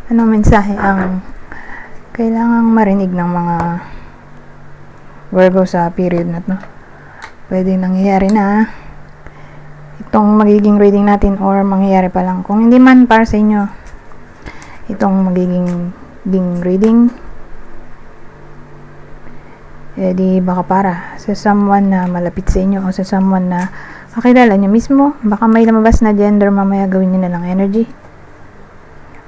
Anong mensahe ang kailangang marinig ng mga Virgo sa period na to? Pwede nangyayari na itong magiging reading natin or mangyayari pa lang. Kung hindi man para sa inyo itong magiging reading, di baka para sa someone na malapit sa inyo o sa someone na kakilala nyo mismo. Baka may lumabas na gender, mamaya gawin nyo na lang energy.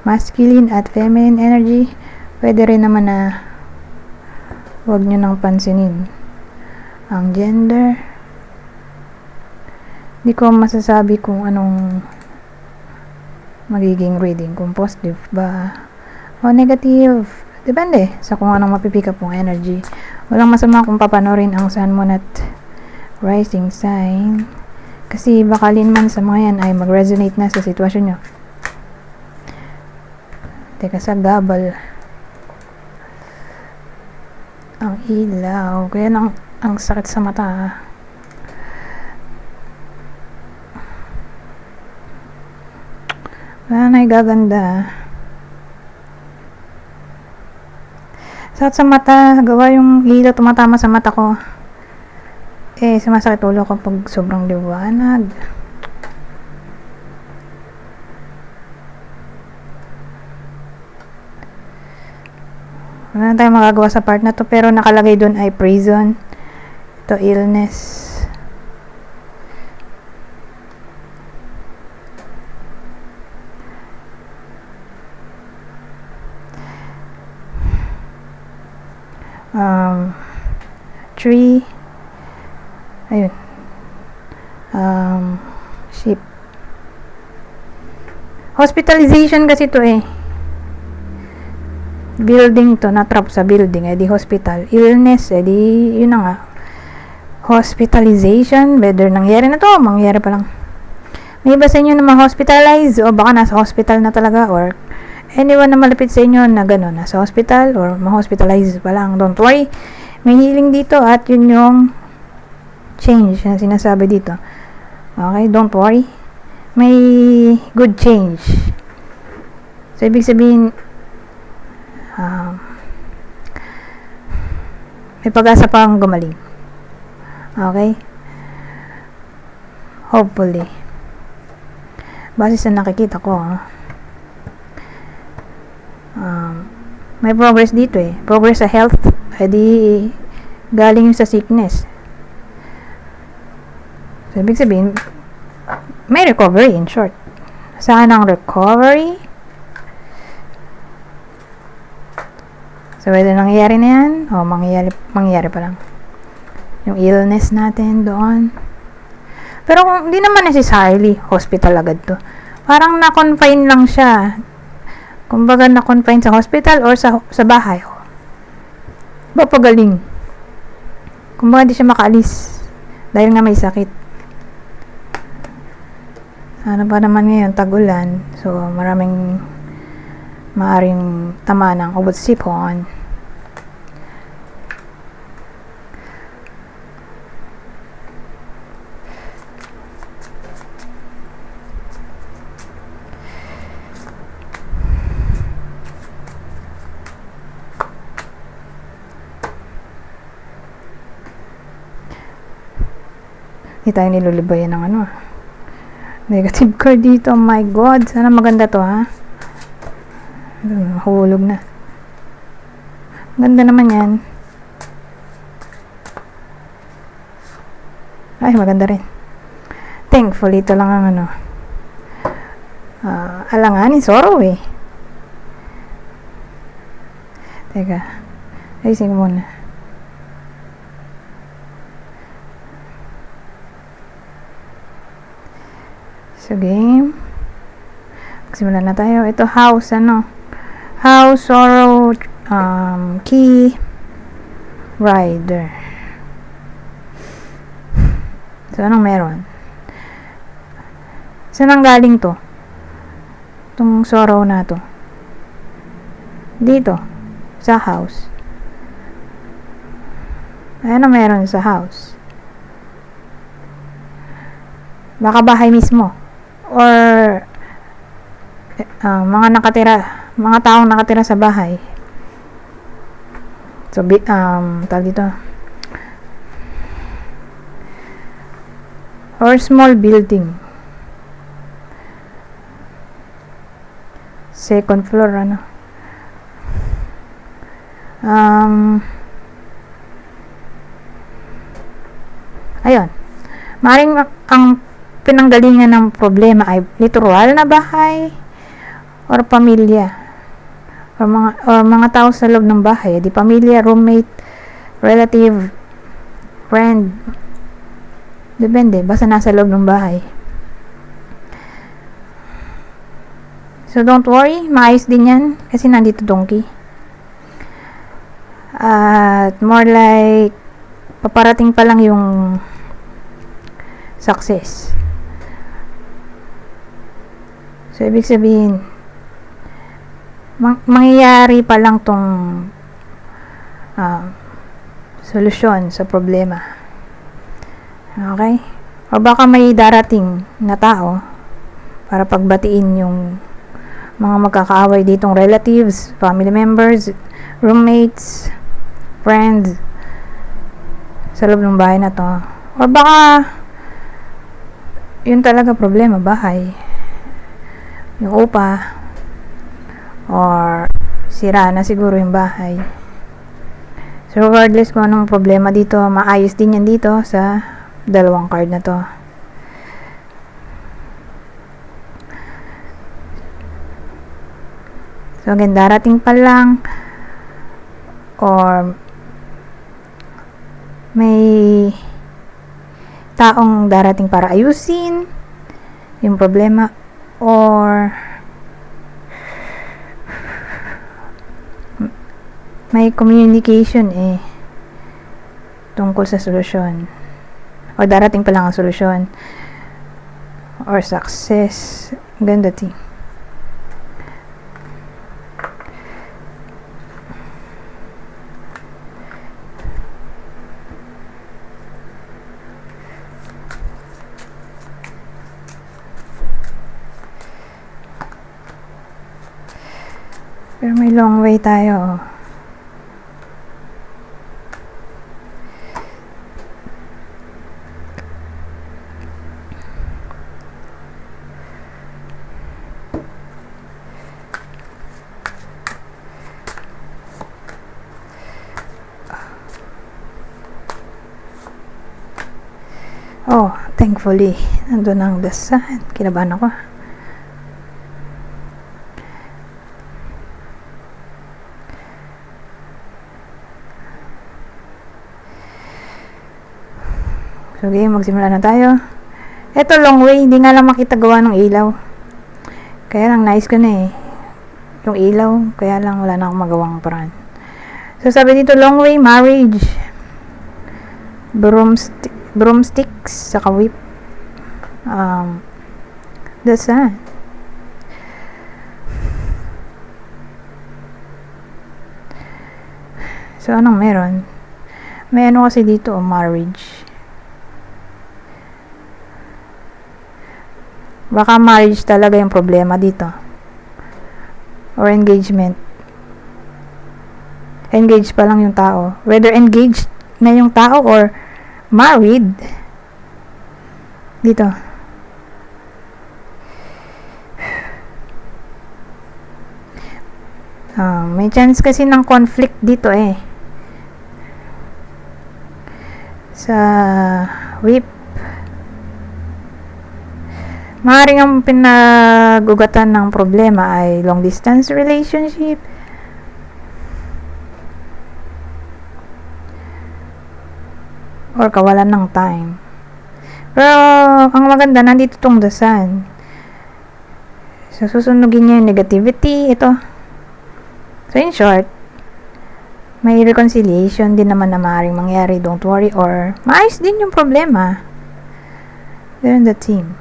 Masculine at feminine energy. Pwede rin naman na huwag nyo nang pansinin ang gender. Hindi ko masasabi kung anong magiging reading, kung positive ba o negative. Depende sa kung anong mapipick up mong energy. Walang masama kung papanorin ang Sun, Moon at Rising sign, kasi baka man sa mga yan ay mag-resonate na sa sitwasyon nyo. Teka, sa gabal ang ilaw, kaya ang sakit sa mata. Wala na gaganda. Sakit sa mata, gawa yung ilaw tumatama sa mata ko. Sumasakit ulo kapag sobrang liwanag. Wala na tayong magagawa sa part na to, pero nakalagay doon ay prison. Ito, illness. Tree. Ayun. Ship. Hospitalization kasi to building to, natrap sa building, di hospital. Illness, di yun na nga, hospitalization. Whether nangyari na to, mangyari pa lang. May iba sa inyo na ma-hospitalize o baka nasa hospital na talaga, or anyone na malapit sa inyo na gano'n, nasa hospital or ma-hospitalize pa lang. Don't worry, may healing dito at yun yung change na sinasabi dito. Okay, don't worry, may good change. So ibig sabihin, may pag-asa pang gumaling. Okay, hopefully, base sa nakikita ko, may progress dito progress sa health, di galing yung sa sickness. So ibig sabihin may recovery, in short. Saan ang recovery? So whether nangyayari na yan o mangyayari pa lang yung illness natin doon. Pero kung hindi naman necessarily hospital agad to, parang na-confine lang siya. Kumbaga na-confine sa hospital or sa bahay. Papagaling. Kumbaga hindi siya makaalis dahil nga may sakit. Ano pa naman ngayon, tag-ulan. So maraming maaring tama ng ubat sipon. Hindi tayo nilulubayan ng negative card dito. Oh my god, sana maganda to, Hulog na. Ganda naman yan. Ay, maganda rin. Thankfully, ito lang ang alanganin, sorrow Teka, ayusin ko muna. So game, magsimulan na tayo. Ito house, house, sorrow, key, rider. So anong meron? Saan ang galing to? Itong sorrow na to dito sa house. Ano meron sa house? Baka bahay mismo or mga nakatira mga taong nakatira sa bahay. So, tawag dito. Or small building. Second floor, ano. Ayun. Maring ang pinanggalingan ng problema ay literal na bahay or pamilya or mga tao sa loob ng bahay, di pamilya, roommate, relative, friend, depende, basta nasa loob ng bahay. So don't worry, maayos din yan kasi nandito donkey. At more like paparating pa lang yung success. So ibig sabihin mangyayari pa lang tong solusyon sa problema. Okay? O baka may darating na tao para pagbatiin yung mga magkakaaway ditong relatives, family members, roommates, friends sa loob ng bahay na to. O baka yun talaga problema, bahay, yung upa, or sira na siguro yung bahay. So regardless kung anong problema dito, maayos din yan dito sa dalawang card na to. So again, darating pa lang or may taong darating para ayusin yung problema or may communication tungkol sa solusyon or darating pa lang ang solusyon or success. Ganda ting. Pero may long way tayo. Oh, thankfully, nandun ang the sun. Kinabahan ako. So, okay, magsimula na tayo. Ito, long way. Hindi nga lang makita gawa ng ilaw. Kaya lang, nice ko na yung ilaw. Kaya lang, wala na akong magawang paraan. So, sabi dito, long way, marriage. Broomsticks, saka whip. The sun. So, anong meron? May ano kasi dito, marriage. Baka marriage talaga yung problema dito. Or engagement. Engaged pa lang yung tao. Whether engaged na yung tao or married. Dito. May chance kasi ng conflict dito sa whip. Maaaring ang pinag-ugatan ng problema ay long distance relationship. Or kawalan ng time. Pero, ang maganda, nandito tong the sun. So, susunugin niya yung negativity. Ito. So, in short, may reconciliation din naman na maaaring mangyari. Don't worry. Or, maayos din yung problema. They're in the team.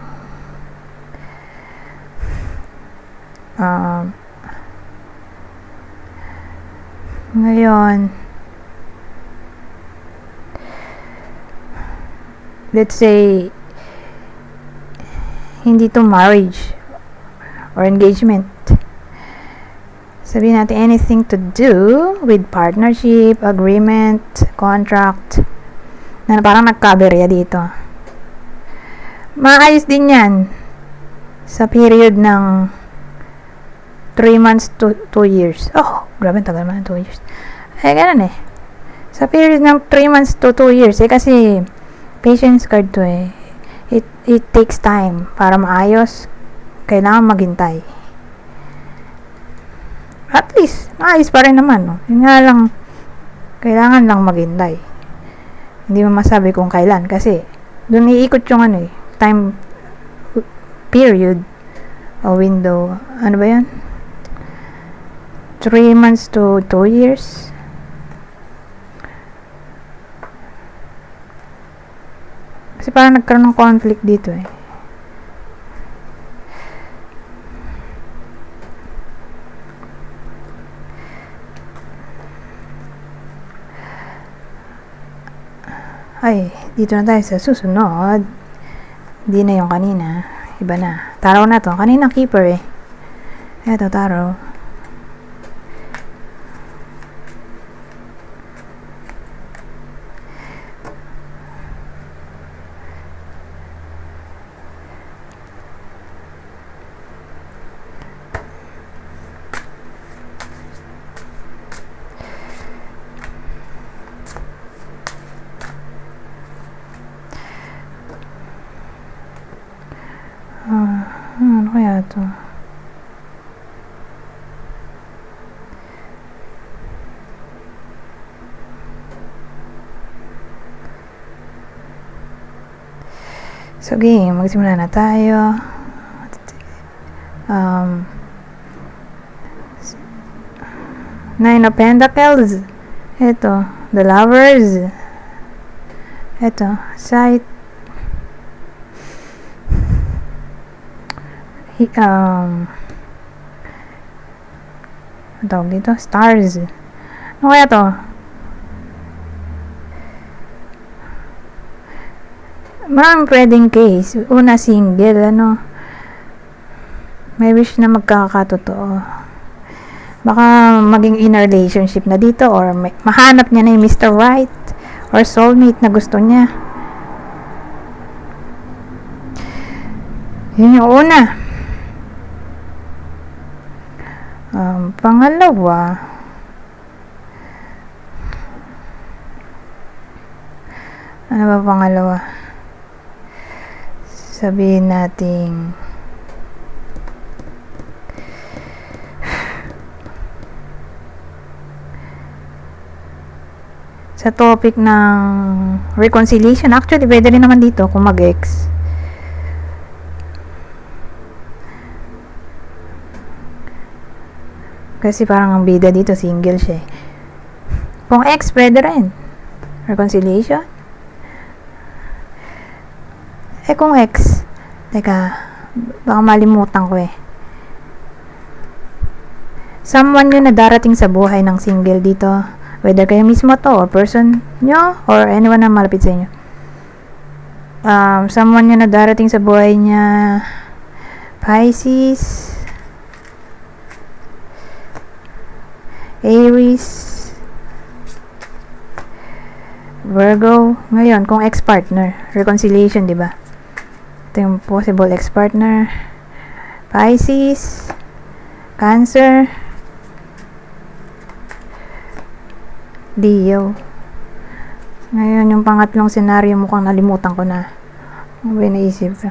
Ngayon, let's say, hindi to marriage or engagement. Sabihin natin anything to do with partnership, agreement, contract, na parang nagkaberya dito. Maayos din yan sa period ng 3 months to 2 years. Oh, grabe, tagal naman 2 years. Ganun sa period ng 3 months to 2 years, kasi patience card to it takes time para maayos. Kailangan maghintay. At least, maayos pa rin naman, no? Yun nga lang, kailangan lang maghintay. Hindi mo masabi kung kailan, kasi doon iikot yung time period o window. Ano ba yan? 3 months to 2 years. Kasi parang nagkaroon ng conflict dito Ay, dito na tayo sa susunod. Hindi na yung kanina. Iba na. Taro na to. Kanina keeper Eto, taro. Ano kaya to? So, magsimula na tayo. Nine of Pentacles. Ito, the Lovers. Ito, Sight. Ang tawag dito? Stars. Ano kaya to? Maraming pwedeng case. Una, single, may wish na magkakatotoo. Baka maging in a relationship na dito, or mahanap niya na yung Mr. Right or soulmate na gusto niya. Yun yung una. Pangalawa, ano ba pangalawa? Sabihin natin sa topic ng reconciliation. Actually, pwede rin naman dito kung mag-ex. Kasi parang ang bida dito, single siya. Kung ex, pwede rin. Reconciliation. Kung ex, teka, baka malimutan ko someone yun na darating sa buhay ng single dito. Whether kayo mismo to, or person nyo, or anyone na malapit sa inyo. Someone yun na darating sa buhay niya. Pisces, Aries, Virgo. Ngayon, kung ex-partner, reconciliation, diba? Ito yung possible ex-partner. Pisces, Cancer, Leo. Ngayon, yung pangatlong senaryo, mukhang nalimutan ko na. Ano ba yung naisip ka?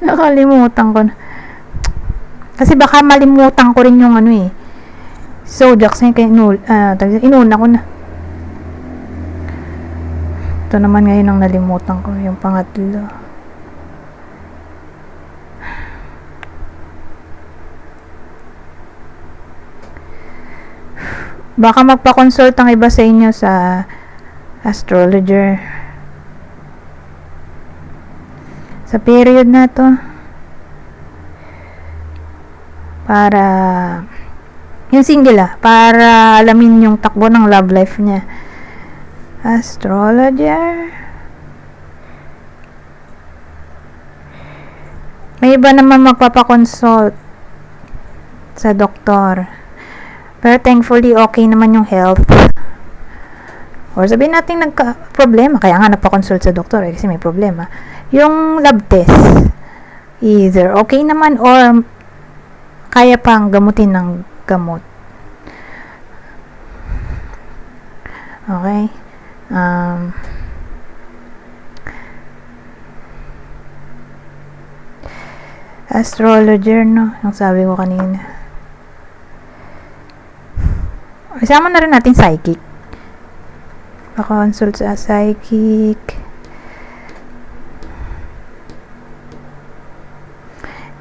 Nakalimutan ko na. Kasi baka malimutan ko rin yung zodiac sign, kaya inuna ko na. Ito naman ngayon ang nalimutan ko, yung pangatlo. Baka magpa-consult ang iba sa inyo sa astrologer. Sa period na to, para yung single para alamin yung takbo ng love life niya. Astrologer. May iba naman magpapakonsult sa doktor. Pero thankfully, okay naman yung health. Or sabihin natin nagka-problema, kaya nga napakonsult sa doktor kasi may problema. Yung lab test, either okay naman or kaya pang gamutin ng gamot. Okay? Astrologer, no? Yung sabi ko kanina. Isama na rin natin psychic. Pa-consult sa psychic.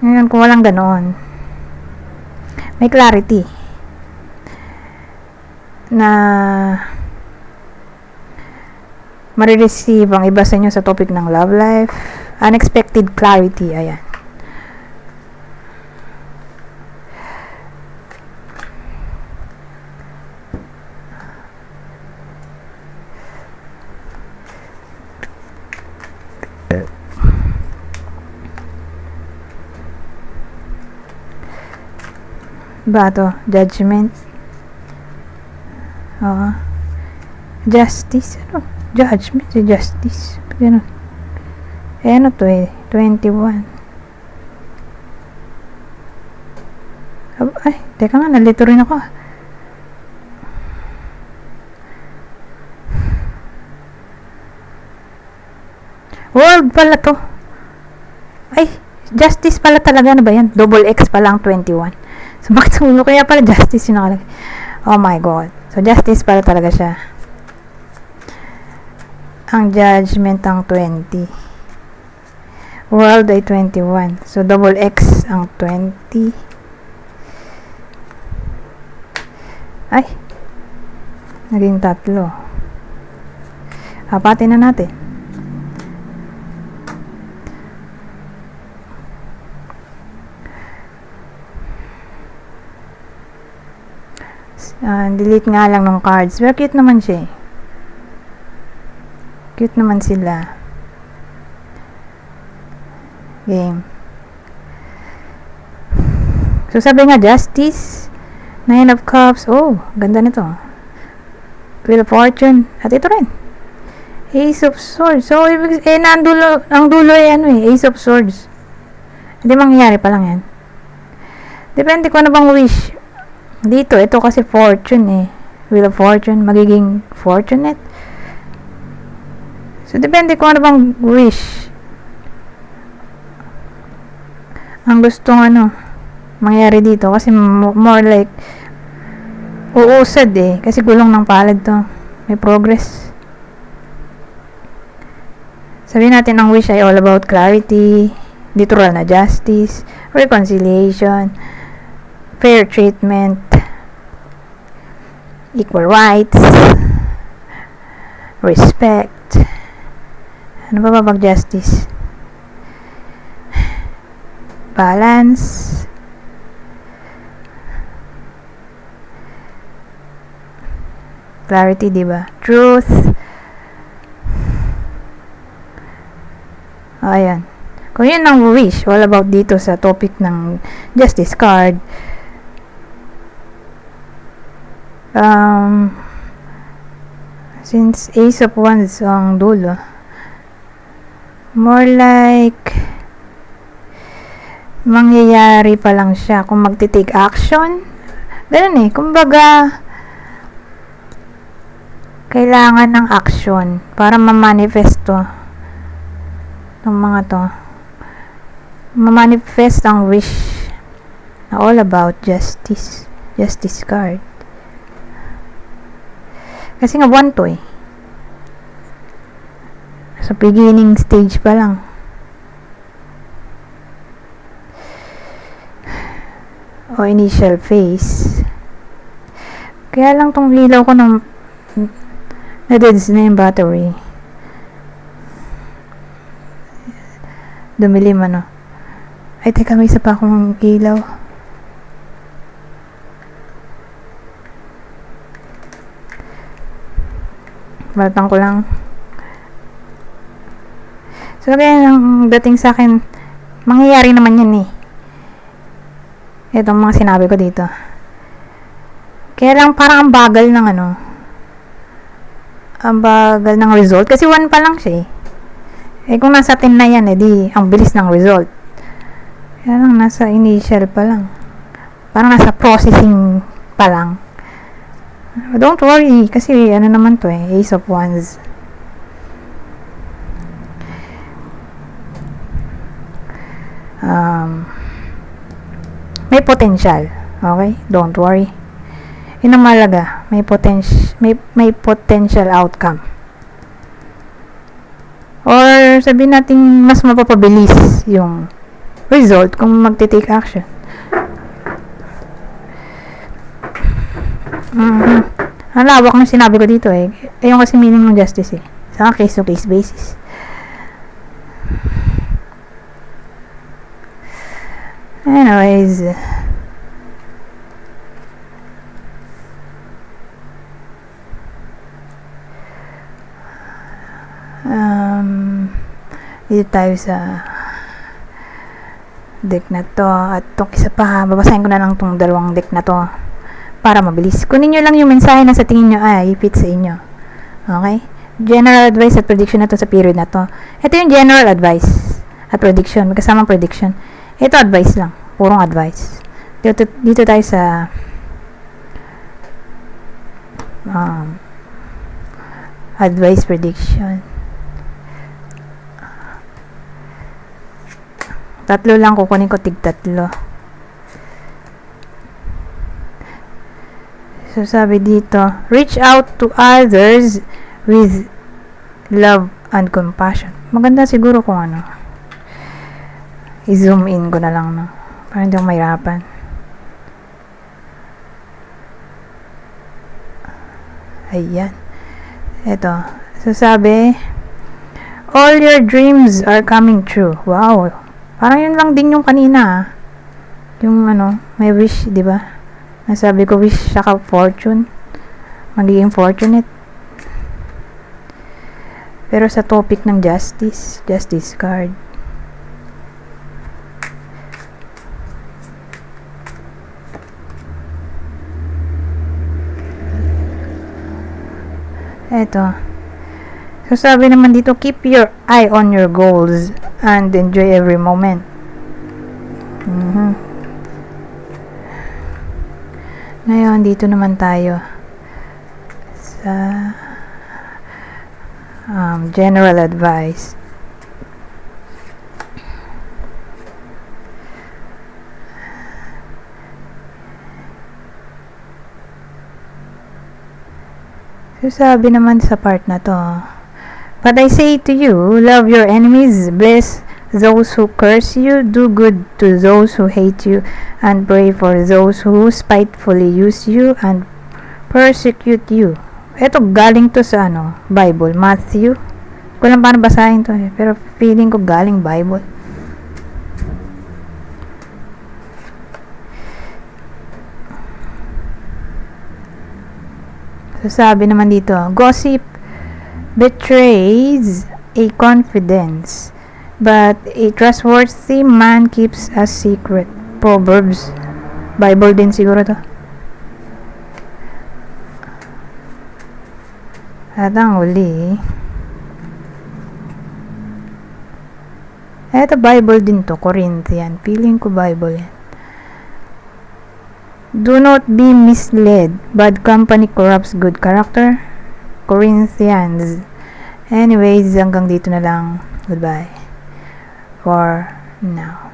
Ngayon, kung walang ganoon, may clarity na marireceive ang iba sa inyo sa topic ng love life. Unexpected clarity, ayan. Ba to? Judgment. Oo. Justice. Ano? Judgment. Justice. Ganun. Ano to 21. Ay, teka nga. Nalito rin ako. World pala to. Ay, justice pala talaga. Ano ba yan? Double X pala ang 21. So, bakit sumunod? Kaya pala justice yung nakalagay. Oh my God. So, justice pala talaga siya. Ang judgment ang 20. World ay 21. So, double X ang 20. Ay. Naging 3. Hapatin na natin. Delete nga lang ng cards. Pero cute naman siya. Cute naman sila. Game. So, sabi nga, Justice. 9 of Cups. Oh, ganda nito. Wheel of Fortune. At ito rin. Ace of Swords. So, ang dulo ay Ace of Swords. Hindi mangyayari pa lang yan. Depende kung ano bang wish. Dito, ito kasi fortune Wheel of Fortune, magiging fortunate. So, depende kung ano bang wish. Ang gustong mangyari dito. Kasi more like, uusad Kasi gulong ng palad to. May progress. Sabihin natin, ang wish ay all about clarity, literal na justice, reconciliation, fair treatment, equal rights, respect. Ano ba pag justice? Balance, clarity, diba? Truth. Ayan. Kung yun ang wish, all about dito sa topic ng justice card, since Ace of Wands ang dulo, more like mangyayari pa lang siya kung magti-take action. Ganun kumbaga kailangan ng action para ma-manifest to ng mga to. Ma-manifest ang wish na all about justice card. Kasi nga buwan to so beginning stage pa lang. O initial phase. Kaya lang tong ilaw ko ng na-deads na yung battery. Dumilim Ay, teka, may isa pa akong ilaw. Balatan ko lang. So, kaya ang dating sa akin, Mangyayari naman yan eh. Itong mga sinabi ko dito. Kaya lang parang ang bagal ng ang bagal ng result. Kasi 1 pa lang siya eh. Eh kung nasa 10 na yan, di ang bilis ng result. Kaya lang nasa initial pa lang. Parang nasa processing pa lang. Don't worry, kasi naman to eh, Ace of Wands. May potential. Okay? Don't worry. Yun ang malaga. May potential outcome. Or sabihin natin mas mapapabilis yung result kung magte-take action. Ang lawak ng sinabi ko dito eh. Yung kasi meaning ng justice eh. Sa case-to-case basis. Anyways. Dito tayo sa deck na to. At itong isa pa, babasahin ko na lang itong dalawang deck na to para mabilis. Kunin nyo lang yung mensahe na sa tingin nyo ay fit sa inyo. Okay? General advice at prediction na to sa period na to. Ito yung general advice at prediction. Magkasamang prediction. Ito advice lang. Purong advice. Dito tayo sa advice prediction. Tatlo lang kukunin ko, tig-tatlo. So sabi dito, reach out to others with love and compassion. Maganda siguro kung i-zoom in ko na lang, no? Para hindi ako mahirapan. Ayan. Ito. So sabi, all your dreams are coming true. Wow. Parang yun lang din yung kanina. Yung may wish, di ba? Nasabi ko wish saka fortune. Magiging fortunate. Pero sa topic ng justice card. Eto. So sabi naman dito, keep your eye on your goals and enjoy every moment. Ngayon, dito naman tayo sa general advice. So sabi naman sa part na to, but I say to you, love your enemies, bless those who curse you, do good to those who hate you, and pray for those who spitefully use you and persecute you. Ito galing to sa Bible, Matthew. Ko lang paano basahin to eh, pero feeling ko galing Bible. So sabi naman dito, gossip betrays a confidence, but a trustworthy man keeps a secret. Proverbs. Bible din siguro to. At ang uli, eto Bible din to, Corinthian. Feeling ko Bible yan. Do not be misled. Bad company corrupts good character. Corinthians. Anyways, hanggang dito na lang. Goodbye. For now.